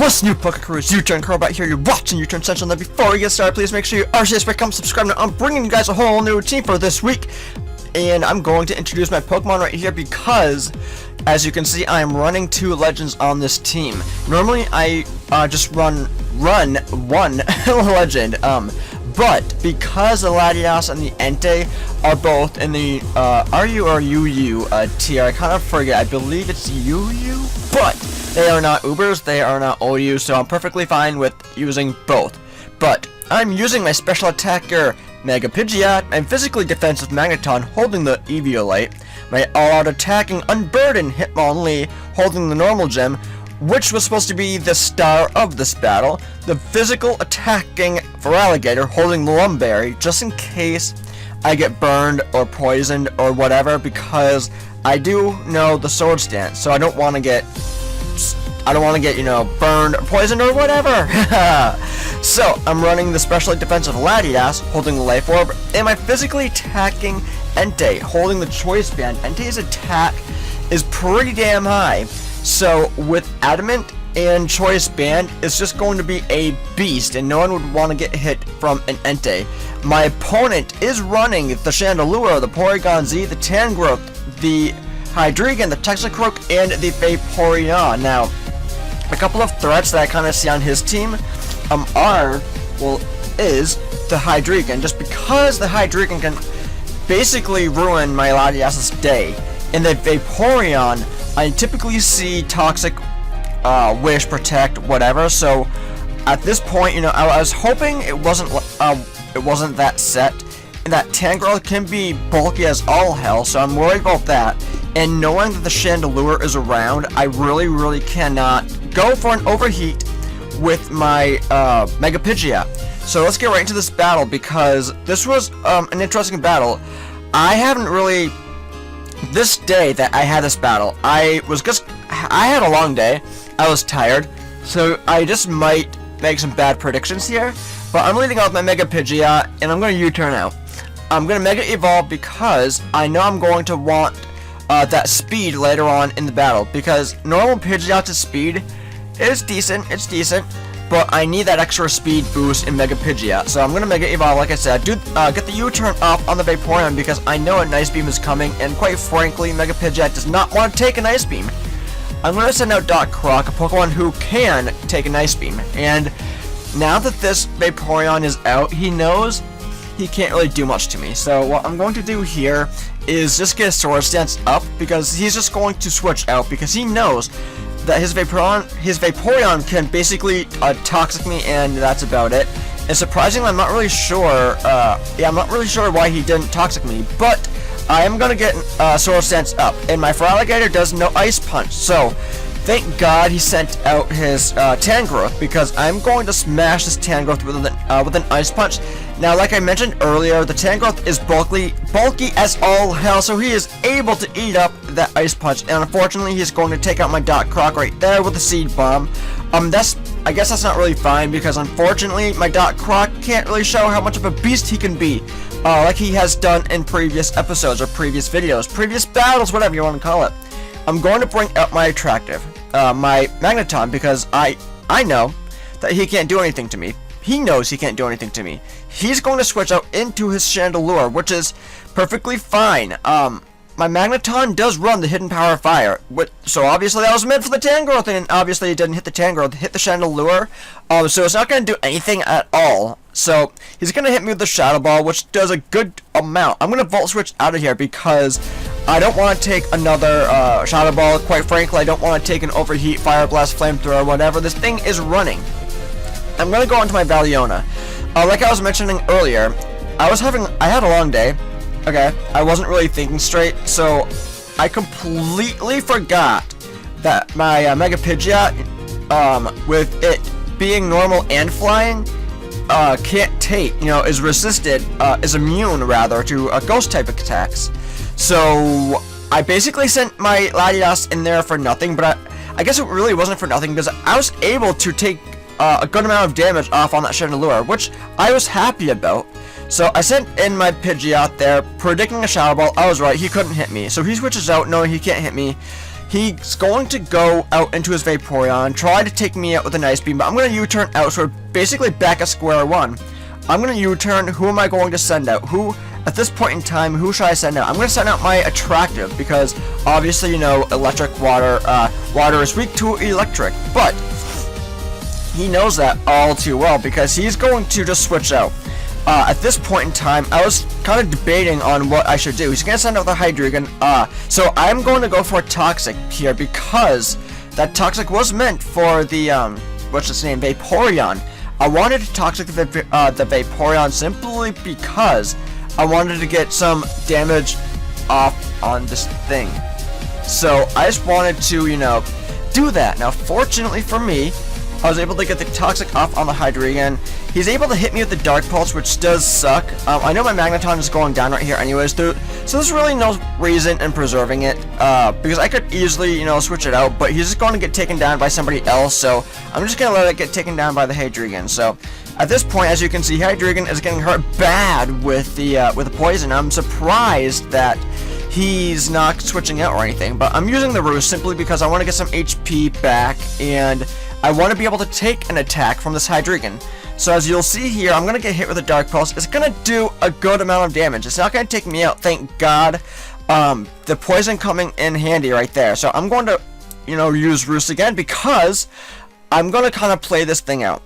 What's new, Poké Crews? U-Turn Crowbat here. You're watching U-Turn Central. Now, before we get started, please make sure you RCS, come subscribe. Now, I'm bringing you guys a whole new routine for this week, and I'm going to introduce my Pokemon right here because, as you can see, I am running 2 legends on this team. Normally, I just run one legend, but because the Latias and the Entei are both in the RU or UU tier, I kind of forget. I believe it's UU, but they are not Ubers, they are not OU, so I'm perfectly fine with using both. But I'm using my special attacker Mega Pidgeot and physically defensive Magneton holding the Eviolite, my all-out attacking Unburdened Hitmonlee holding the normal gem, which was supposed to be the star of this battle, the physical attacking Feraligatr holding the Lumberry, just in case I get burned or poisoned or whatever, because I do know the sword stance, so I don't want to get, you know, burned or poisoned or whatever. So I'm running the specially defensive Latias holding the Life Orb, and my physically attacking Entei holding the Choice Band. Entei's attack is pretty damn high, so with Adamant and Choice Band, it's just going to be a beast, and no one would want to get hit from an Entei. My opponent is running the Chandelure, the Porygon Z, the Tangrowth, the Hydreigon, the Texacroak, and the Vaporeon. Now, a couple of threats that I kind of see on his team is the Hydreigon, just because the Hydreigon can basically ruin my Latias' day. In the Vaporeon, I typically see Toxic, Wish, Protect, whatever, so at this point, you know, I was hoping it wasn't that set, and that Tangrowth can be bulky as all hell, so I'm worried about that. And knowing that the Chandelure is around, I really cannot go for an overheat with my Mega Pidgeot. So let's get right into this battle, because this was an interesting battle. I haven't really, this day that I had this battle, I had a long day, I was tired, so I just might make some bad predictions here, but I'm leading off my Mega Pidgeot, and I'm going to U-turn out. I'm going to Mega Evolve because I know I'm going to want that speed later on in the battle, because normal Pidgeot's speed is decent, it's decent, but I need that extra speed boost in Mega Pidgeot. So I'm going to Mega Evolve, like I said, get the U-turn off on the Vaporeon because I know a Nice Beam is coming, and quite frankly, Mega Pidgeot does not want to take a Nice Beam. I'm going to send out Doc Croc, a Pokemon who can take a Nice Beam, and now that this Vaporeon is out, he knows he can't really do much to me. So what I'm going to do here is just get a Sword Stance up, because he's just going to switch out, because he knows that his Vaporeon can basically Toxic me, and that's about it. And surprisingly, I'm not really sure, I'm not really sure why he didn't Toxic me, but I am going to get Sword Stance up, and my Feraligatr does no Ice Punch, so thank God he sent out his Tangrowth, because I'm going to smash this Tangrowth with an Ice Punch. Now, like I mentioned earlier, the Tangrowth is bulky as all hell, so he is able to eat up that Ice Punch, and unfortunately, he's going to take out my Doc Croc right there with the Seed Bomb. I guess that's not really fine, because unfortunately, my Doc Croc can't really show how much of a beast he can be, like he has done in previous episodes or previous videos, previous battles, whatever you want to call it. I'm going to bring out my Attractive, my Magneton, because I know that he can't do anything to me. He knows he can't do anything to me. He's going to switch out into his Chandelure, which is perfectly fine. My Magneton does run the Hidden Power of Fire, so obviously that was meant for the Tangrowth, and obviously it didn't hit the Tangrowth, it hit the Chandelure, so it's not going to do anything at all. So he's going to hit me with the Shadow Ball, which does a good amount. I'm going to Volt Switch out of here because I don't want to take another Shadow Ball. Quite frankly, I don't want to take an Overheat, Fire Blast, Flamethrower, whatever. This thing is running. I'm going to go into my Valiona. Like I was mentioning earlier, I had a long day. Okay, I wasn't really thinking straight, so I completely forgot that my Mega Pidgeot, with it being normal and flying, can't take, is immune rather to ghost type attacks. So I basically sent my Latias in there for nothing, but I guess it really wasn't for nothing, because I was able to take a good amount of damage off on that Chandelure, which I was happy about. So I sent in my Pidgeot there, predicting a Shadow Ball. I was right, he couldn't hit me. So he switches out, knowing he can't hit me. He's going to go out into his Vaporeon, try to take me out with an Ice Beam, but I'm going to U-turn out, so we're basically back at square one. I'm going to U-turn. Who am I going to send out? At this point in time, who should I send out? I'm going to send out my Attractive, because obviously, you know, electric water, water is weak to electric, but he knows that all too well, because he's going to just switch out. At this point in time, I was kind of debating on what I should do. He's going to send out the Hydreigon, so I'm going to go for a Toxic here, because that Toxic was meant for the, what's its name, Vaporeon. I wanted to Toxic the Vaporeon simply because I wanted to get some damage off on this thing. So I just wanted to, you know, do that. Now, fortunately for me, I was able to get the Toxic off on the Hydreigon. He's able to hit me with the Dark Pulse, which does suck. I know my Magneton is going down right here anyways, so there's really no reason in preserving it, because I could easily, you know, switch it out, but he's just going to get taken down by somebody else, so I'm just going to let it get taken down by the Hydreigon. So at this point, as you can see, Hydreigon is getting hurt bad with the poison. I'm surprised that he's not switching out or anything, but I'm using the Roost simply because I want to get some HP back, and I want to be able to take an attack from this Hydreigon. So as you'll see here, I'm going to get hit with a Dark Pulse. It's going to do a good amount of damage. It's not going to take me out, thank God. The poison coming in handy right there. So I'm going to, you know, use Roost again, because I'm going to kind of play this thing out.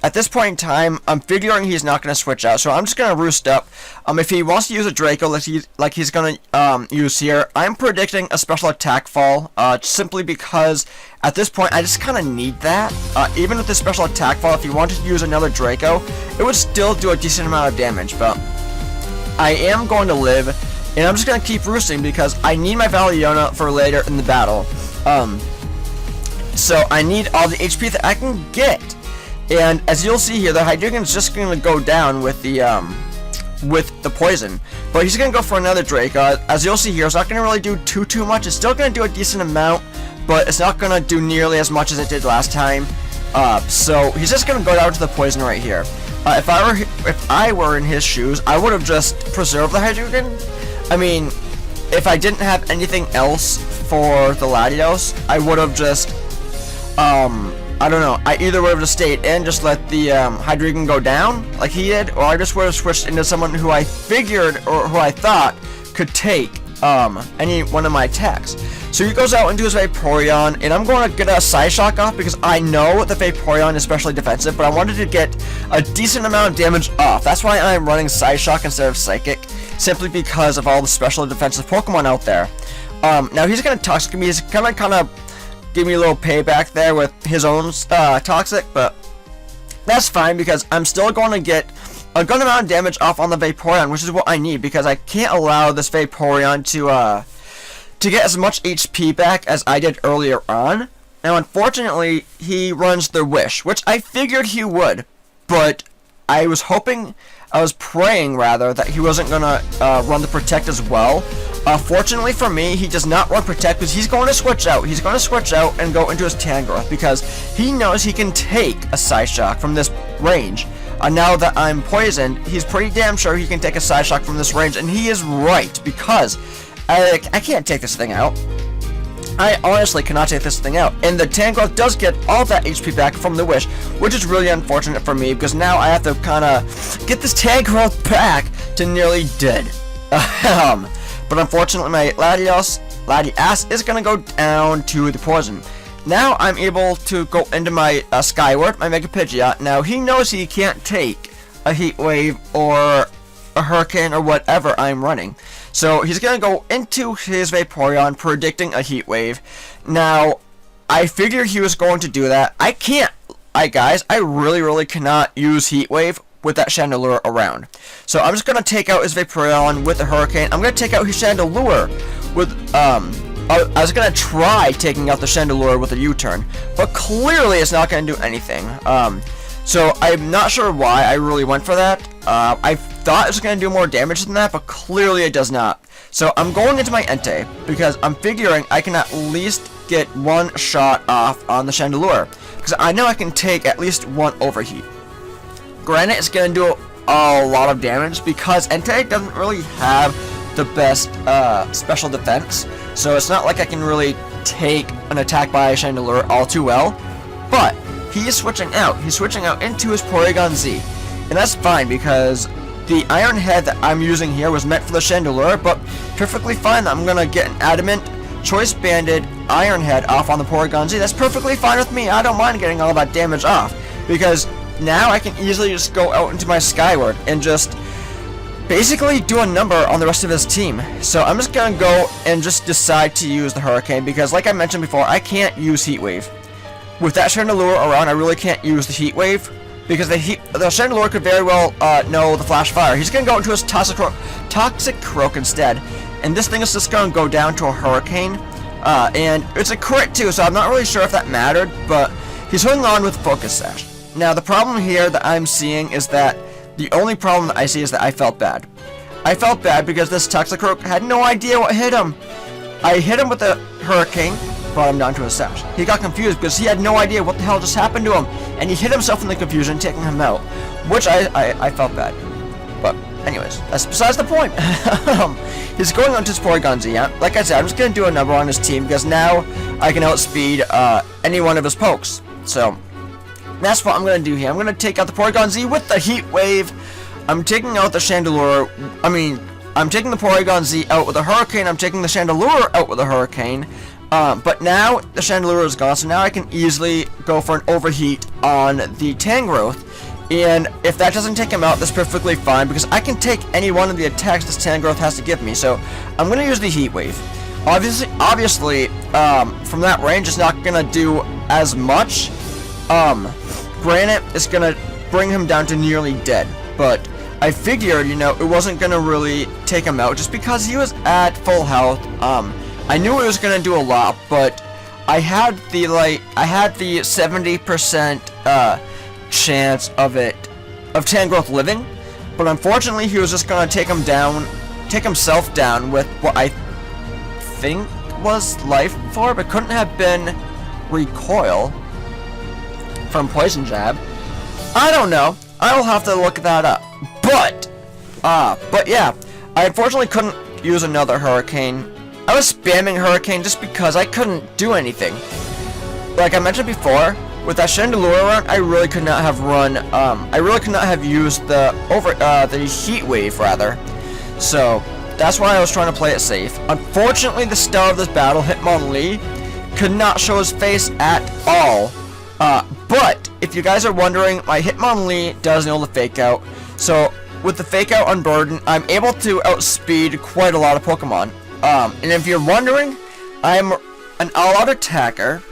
At this point in time, I'm figuring he's not going to switch out, so I'm just going to Roost up. If he wants to use a Draco like he's going to use here, I'm predicting a special attack fall, simply because at this point I just kind of need that. Even with the special attack fall, if he wanted to use another Draco, it would still do a decent amount of damage, but I am going to live, and I'm just going to keep Roosting because I need my Valiona for later in the battle. So I need all the HP that I can get. And as you'll see here, the Hydreigon is just going to go down with the poison, but he's going to go for another Draco. As you'll see here, it's not going to really do too much. It's still going to do a decent amount, but it's not going to do nearly as much as it did last time. So he's just going to go down to the poison right here. If I were in his shoes, I would have just preserved the Hydreigon. I mean, if I didn't have anything else for the Latios, I would have just I don't know. I either would have just stayed in, just let the Hydreigon go down like he did, or I just would have switched into someone who I figured or who I thought could take any one of my attacks. So he goes out into his Vaporeon, and I'm going to get a Psyshock off because I know the Vaporeon is specially defensive, but I wanted to get a decent amount of damage off. That's why I'm running Psyshock instead of Psychic, simply because of all the special defensive Pokemon out there. Now he's going to Toxic me. He's going to kind of give me a little payback there with his own Toxic, but that's fine because I'm still going to get a good amount of damage off on the Vaporeon, which is what I need because I can't allow this Vaporeon to get as much HP back as I did earlier on. Now, unfortunately, he runs the Wish, which I figured he would, but I was praying rather, that he wasn't gonna run the Protect as well. Fortunately for me, he does not run Protect because he's going to switch out. He's going to switch out and go into his Tangrowth because he knows he can take a Psyshock from this range. Now that I'm poisoned, he's pretty damn sure he can take a Psyshock from this range, and he is right because I can't take this thing out. I honestly cannot take this thing out, and the Tangrowth does get all that HP back from the Wish, which is really unfortunate for me because now I have to kind of get this Tangrowth back to nearly dead. But unfortunately, my Latias is going to go down to the poison. Now I'm able to go into my Skyward, my Mega Pidgeot. Now he knows he can't take a Heat Wave or a Hurricane or whatever I'm running. So he's going to go into his Vaporeon, predicting a Heat Wave. Now, I figured he was going to do that. I can't. Guys, I really cannot use Heat Wave with that Chandelure around. So I'm just going to take out his Vaporeon with the Hurricane. I'm going to take out his Chandelure with, I was going to try taking out the Chandelure with a U-turn, but clearly it's not going to do anything. So I'm not sure why I really went for that. I thought it was going to do more damage than that, but clearly it does not. So I'm going into my Entei because I'm figuring I can at least get one shot off on the Chandelure because I know I can take at least one Overheat. Granted, it's going to do a lot of damage because Entei doesn't really have the best special defense. so it's not like I can really take an attack by a Chandelure all too well. But he is switching out. He's switching out into his Porygon Z, and that's fine because the Iron Head that I'm using here was meant for the Chandelure, but perfectly fine. I'm gonna get an Adamant Choice Banded Iron Head off on the Porygon Z. That's perfectly fine with me. I don't mind getting all that damage off, because now I can easily just go out into my Skyward and just basically do a number on the rest of his team. So I'm just gonna go and just decide to use the Hurricane, because like I mentioned before, I can't use Heat Wave. With that Chandelure around, I really can't use the Heat Wave, because the Chandelure could very well know the Flash Fire. He's gonna go into his Toxic Croak instead, and this thing is just gonna go down to a Hurricane, and it's a crit too, so I'm not really sure if that mattered, but he's holding on with Focus Sash. Now the problem here that I'm seeing is that the only problem that I see is that I felt bad. I felt bad because this Toxic Croak had no idea what hit him. I hit him with the Hurricane, brought him down to a Sash. He got confused because he had no idea what the hell just happened to him, and he hit himself in the confusion, taking him out, which I felt bad. But anyways, that's besides the point. He's going on to his Porygon Z. Like I said, I'm just going to do a number on his team, because now I can outspeed any one of his pokes. So that's what I'm going to do here. I'm going to take out the Porygon Z with the Heat Wave. I'm taking out the Chandelure. I'm taking the Porygon Z out with a Hurricane. I'm taking the Chandelure out with a Hurricane. But now the Chandelure is gone, so now I can easily go for an Overheat on the Tangrowth. And if that doesn't take him out, that's perfectly fine, because I can take any one of the attacks this Tangrowth has to give me. So I'm going to use the Heat Wave. Obviously, from that range, it's not going to do as much. Granite is going to bring him down to nearly dead, but I figured, you know, it wasn't going to really take him out just because he was at full health. I knew it was going to do a lot, but I had the 70% chance of Tangrowth living, but unfortunately he was just going to take himself down with what I think was Life Orb. It couldn't have been Recoil from Poison Jab. I don't know. I'll have to look that up. But yeah, I unfortunately couldn't use another Hurricane. I was spamming Hurricane just because I couldn't do anything. Like I mentioned before, with that Chandelure around, I really could not have used the Heat Wave rather. So that's why I was trying to play it safe. Unfortunately, the star of this battle, Hitmonlee, could not show his face at all. But if you guys are wondering, my Hitmonlee does know the Fake Out. So with the Fake Out Unburden, I'm able to outspeed quite a lot of Pokemon. And if you're wondering, I'm an all-out attacker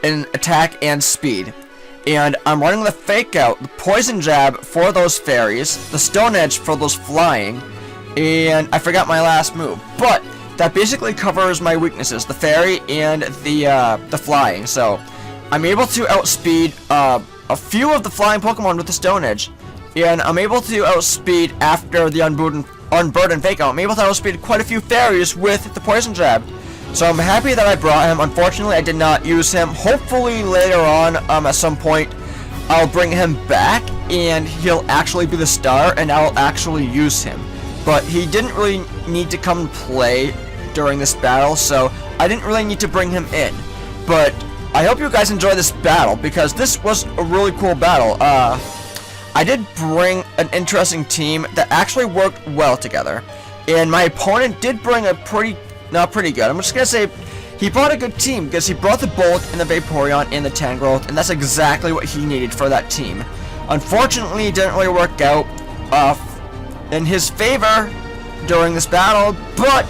in attack and speed. And I'm running the Fake Out, the Poison Jab for those fairies, the Stone Edge for those flying, and I forgot my last move. But that basically covers my weaknesses, the fairy and the flying. So I'm able to outspeed a few of the flying Pokemon with the Stone Edge, and I'm able to outspeed after the Unburden Fake Out. I'm able to outspeed quite a few fairies with the Poison Jab. So I'm happy that I brought him. Unfortunately, I did not use him. Hopefully later on, at some point, I'll bring him back and he'll actually be the star and I'll actually use him. But he didn't really need to come play during this battle, so I didn't really need to bring him in. But I hope you guys enjoy this battle, because this was a really cool battle. I did bring an interesting team that actually worked well together. And my opponent did bring not pretty good. I'm just going to say he brought a good team, because he brought the Bulk and the Vaporeon and the Tangrowth, and that's exactly what he needed for that team. Unfortunately, it didn't really work out in his favor during this battle, but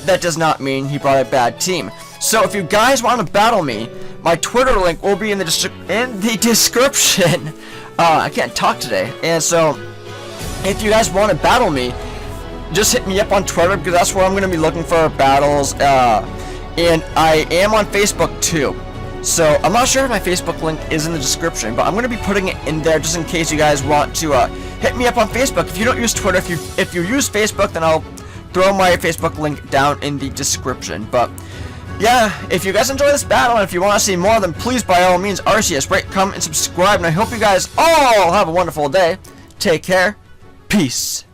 that does not mean he brought a bad team. So if you guys want to battle me, my Twitter link will be in the description. I can't talk today. And so if you guys want to battle me, just hit me up on Twitter, because that's where I'm going to be looking for battles. And I am on Facebook too. So I'm not sure if my Facebook link is in the description, but I'm going to be putting it in there just in case you guys want to hit me up on Facebook. If you don't use Twitter, if you use Facebook, then I'll throw my Facebook link down in the description. But yeah, if you guys enjoy this battle and if you want to see more, then please by all means RCS, rate, comment, and subscribe. And I hope you guys all have a wonderful day. Take care. Peace.